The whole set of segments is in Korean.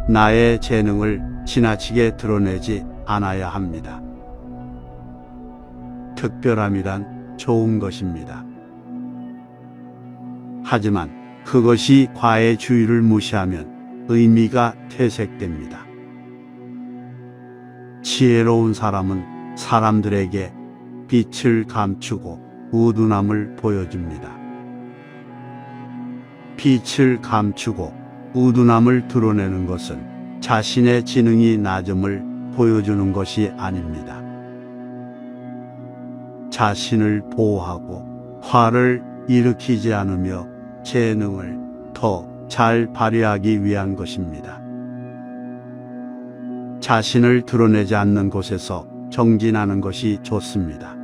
나의 재능을 지나치게 드러내지 않아야 합니다. 특별함이란 좋은 것입니다. 하지만 그것이 과의 주의를 무시하면 의미가 퇴색됩니다. 지혜로운 사람은 사람들에게 빛을 감추고 우둔함을 보여줍니다. 빛을 감추고 우둔함을 드러내는 것은 자신의 지능이 낮음을 보여주는 것이 아닙니다. 자신을 보호하고 화를 일으키지 않으며 재능을 더 잘 발휘하기 위한 것입니다. 자신을 드러내지 않는 곳에서 정진하는 것이 좋습니다.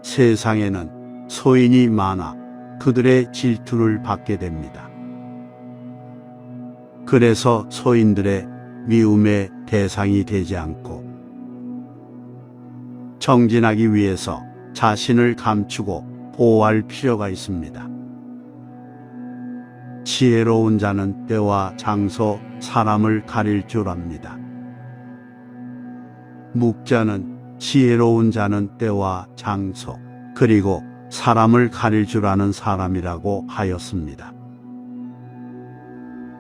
세상에는 소인이 많아 그들의 질투를 받게 됩니다. 그래서 소인들의 미움의 대상이 되지 않고 정진하기 위해서 자신을 감추고 보호할 필요가 있습니다. 지혜로운 자는 때와 장소, 사람을 가릴 줄 압니다. 묵자는 지혜로운 자는 때와 장소, 그리고 사람을 가릴 줄 아는 사람이라고 하였습니다.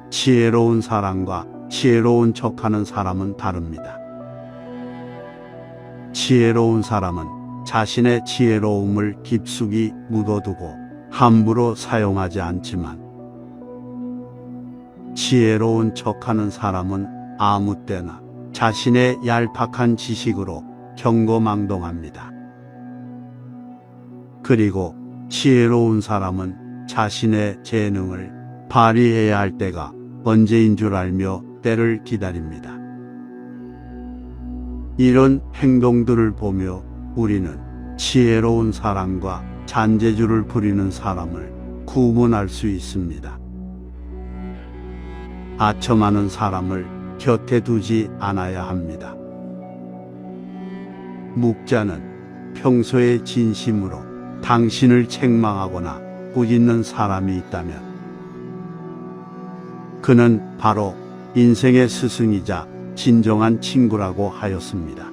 지혜로운 사람과 지혜로운 척하는 사람은 다릅니다. 지혜로운 사람은 자신의 지혜로움을 깊숙이 묻어두고 함부로 사용하지 않지만 지혜로운 척하는 사람은 아무 때나 자신의 얄팍한 지식으로 경거망동합니다. 그리고 지혜로운 사람은 자신의 재능을 발휘해야 할 때가 언제인 줄 알며 때를 기다립니다. 이런 행동들을 보며 우리는 지혜로운 사람과 잔재주를 부리는 사람을 구분할 수 있습니다. 아첨하는 사람을 곁에 두지 않아야 합니다. 묵자는 평소에 진심으로 당신을 책망하거나 꾸짖는 사람이 있다면 그는 바로 인생의 스승이자 진정한 친구라고 하였습니다.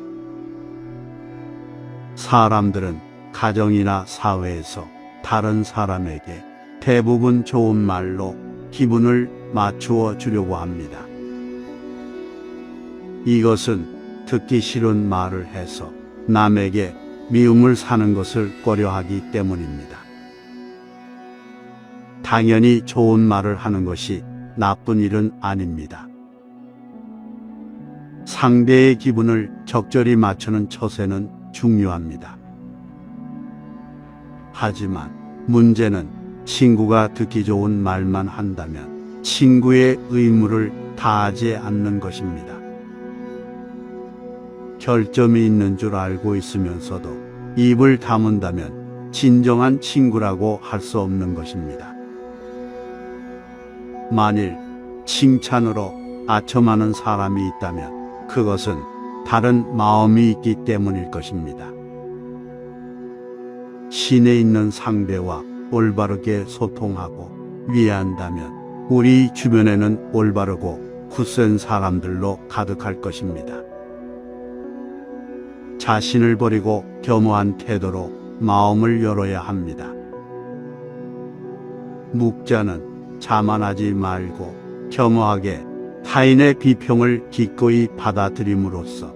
사람들은 가정이나 사회에서 다른 사람에게 대부분 좋은 말로 기분을 맞추어 주려고 합니다. 이것은 듣기 싫은 말을 해서 남에게 미움을 사는 것을 꺼려하기 때문입니다. 당연히 좋은 말을 하는 것이 나쁜 일은 아닙니다. 상대의 기분을 적절히 맞추는 처세는 중요합니다. 하지만 문제는 친구가 듣기 좋은 말만 한다면 친구의 의무를 다하지 않는 것입니다. 결점이 있는 줄 알고 있으면서도 입을 다문다면 진정한 친구라고 할 수 없는 것입니다. 만일 칭찬으로 아첨하는 사람이 있다면 그것은 다른 마음이 있기 때문일 것입니다. 신에 있는 상대와 올바르게 소통하고 위한다면 우리 주변에는 올바르고 굳센 사람들로 가득할 것입니다. 자신을 버리고 겸허한 태도로 마음을 열어야 합니다. 묵자는 자만하지 말고 겸허하게 타인의 비평을 기꺼이 받아들임으로써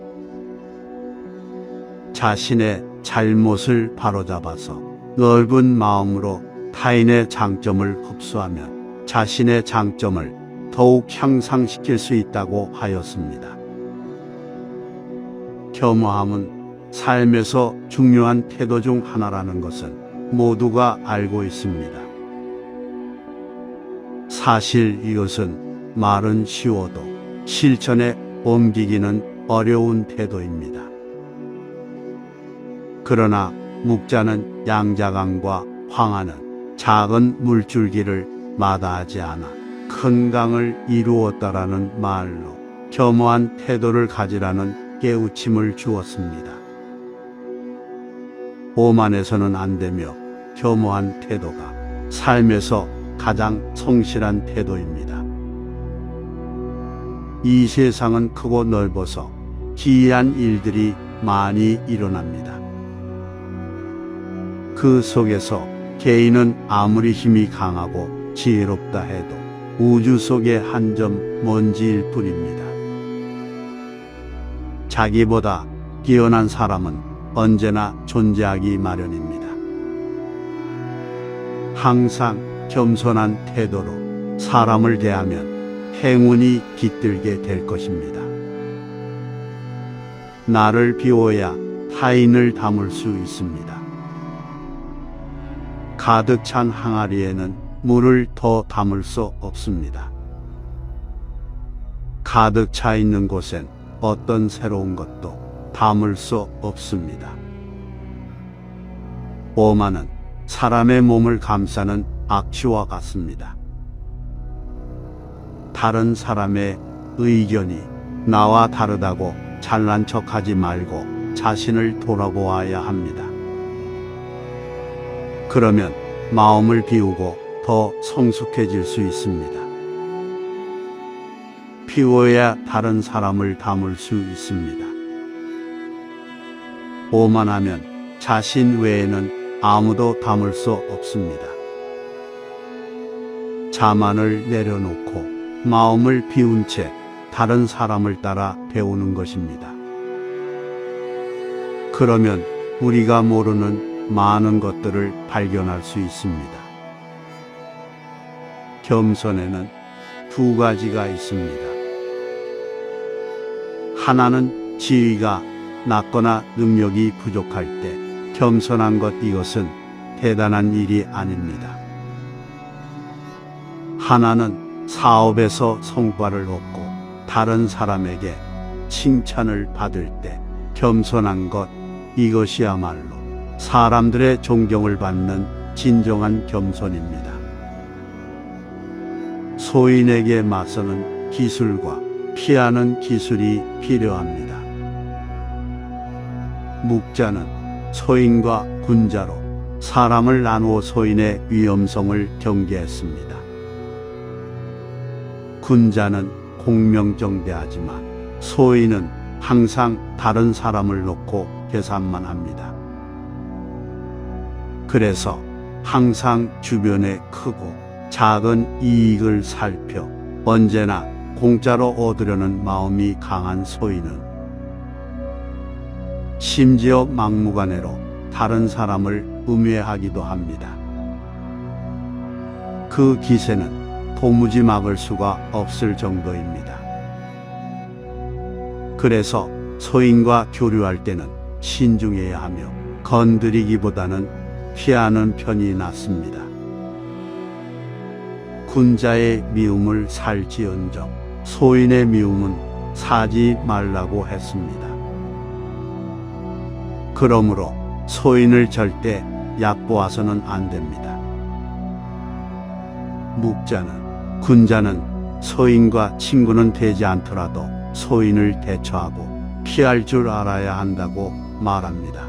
자신의 잘못을 바로잡아서 넓은 마음으로 타인의 장점을 흡수하면 자신의 장점을 더욱 향상시킬 수 있다고 하였습니다. 겸허함은 삶에서 중요한 태도 중 하나라는 것은 모두가 알고 있습니다. 사실 이것은 말은 쉬워도 실천에 옮기기는 어려운 태도입니다. 그러나 묵자는 양자강과 황하는 작은 물줄기를 마다하지 않아 큰 강을 이루었다라는 말로 겸허한 태도를 가지라는 깨우침을 주었습니다. 오만해서는 안 되며 겸허한 태도가 삶에서 가장 성실한 태도입니다. 이 세상은 크고 넓어서 기이한 일들이 많이 일어납니다. 그 속에서 개인은 아무리 힘이 강하고 지혜롭다 해도 우주 속의 한 점 먼지일 뿐입니다. 자기보다 뛰어난 사람은 언제나 존재하기 마련입니다. 항상 겸손한 태도로 사람을 대하면 행운이 깃들게 될 것입니다. 나를 비워야 타인을 담을 수 있습니다. 가득 찬 항아리에는 물을 더 담을 수 없습니다. 가득 차 있는 곳엔 어떤 새로운 것도 담을 수 없습니다. 오만은 사람의 몸을 감싸는 악취와 같습니다. 다른 사람의 의견이 나와 다르다고 잘난 척하지 말고 자신을 돌아보아야 합니다. 그러면 마음을 비우고 더 성숙해질 수 있습니다. 비워야 다른 사람을 담을 수 있습니다. 오만하면 자신 외에는 아무도 담을 수 없습니다. 자만을 내려놓고 마음을 비운 채 다른 사람을 따라 배우는 것입니다. 그러면 우리가 모르는 많은 것들을 발견할 수 있습니다. 겸손에는 두 가지가 있습니다. 하나는 지위가 낮거나 능력이 부족할 때 겸손한 것, 이것은 대단한 일이 아닙니다. 하나는 사업에서 성과를 얻고 다른 사람에게 칭찬을 받을 때 겸손한 것, 이것이야말로 사람들의 존경을 받는 진정한 겸손입니다. 소인에게 맞서는 기술과 피하는 기술이 필요합니다. 묵자는 소인과 군자로 사람을 나누어 소인의 위험성을 경계했습니다. 군자는 공명정대하지만 소인은 항상 다른 사람을 놓고 계산만 합니다. 그래서 항상 주변의 크고 작은 이익을 살펴 언제나 공짜로 얻으려는 마음이 강한 소인은 심지어 막무가내로 다른 사람을 음해하기도 합니다. 그 기세는 도무지 막을 수가 없을 정도입니다. 그래서 소인과 교류할 때는 신중해야 하며 건드리기보다는 피하는 편이 낫습니다. 군자의 미움을 살지언정 소인의 미움은 사지 말라고 했습니다. 그러므로 소인을 절대 얕보아서는 안 됩니다. 묵자는 군자는 소인과 친구는 되지 않더라도 소인을 대처하고 피할 줄 알아야 한다고 말합니다.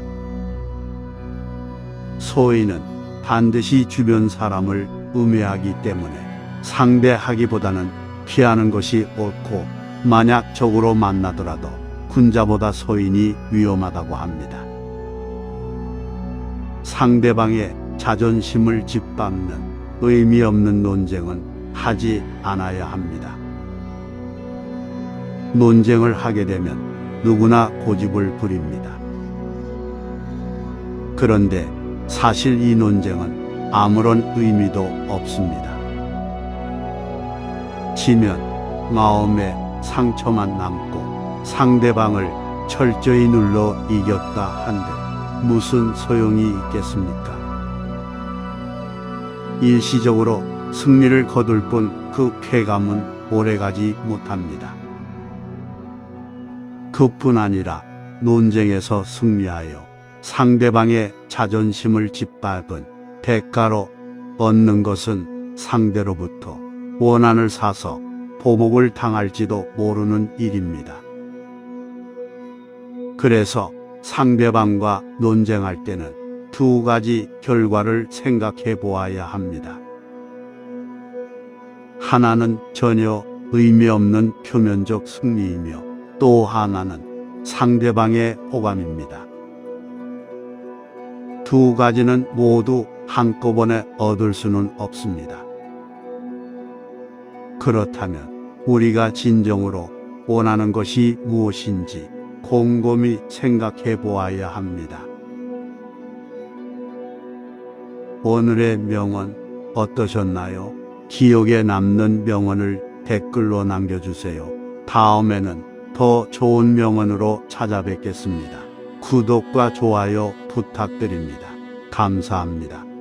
소인은 반드시 주변 사람을 음해하기 때문에 상대하기보다는 피하는 것이 옳고, 만약 적으로 만나더라도 군자보다 소인이 위험하다고 합니다. 상대방의 자존심을 짓밟는 의미 없는 논쟁은 하지 않아야 합니다. 논쟁을 하게 되면 누구나 고집을 부립니다. 그런데 사실 이 논쟁은 아무런 의미도 없습니다. 지면 마음에 상처만 남고 상대방을 철저히 눌러 이겼다 한들 무슨 소용이 있겠습니까? 일시적으로 승리를 거둘 뿐 그 쾌감은 오래가지 못합니다. 그뿐 아니라 논쟁에서 승리하여 상대방의 자존심을 짓밟은 대가로 얻는 것은 상대로부터 원한을 사서 보복을 당할지도 모르는 일입니다. 그래서 상대방과 논쟁할 때는 두 가지 결과를 생각해 보아야 합니다. 하나는 전혀 의미 없는 표면적 승리이며 또 하나는 상대방의 호감입니다. 두 가지는 모두 한꺼번에 얻을 수는 없습니다. 그렇다면 우리가 진정으로 원하는 것이 무엇인지 곰곰이 생각해 보아야 합니다. 오늘의 명언 어떠셨나요? 기억에 남는 명언을 댓글로 남겨주세요. 다음에는 더 좋은 명언으로 찾아뵙겠습니다. 구독과 좋아요 부탁드립니다. 감사합니다.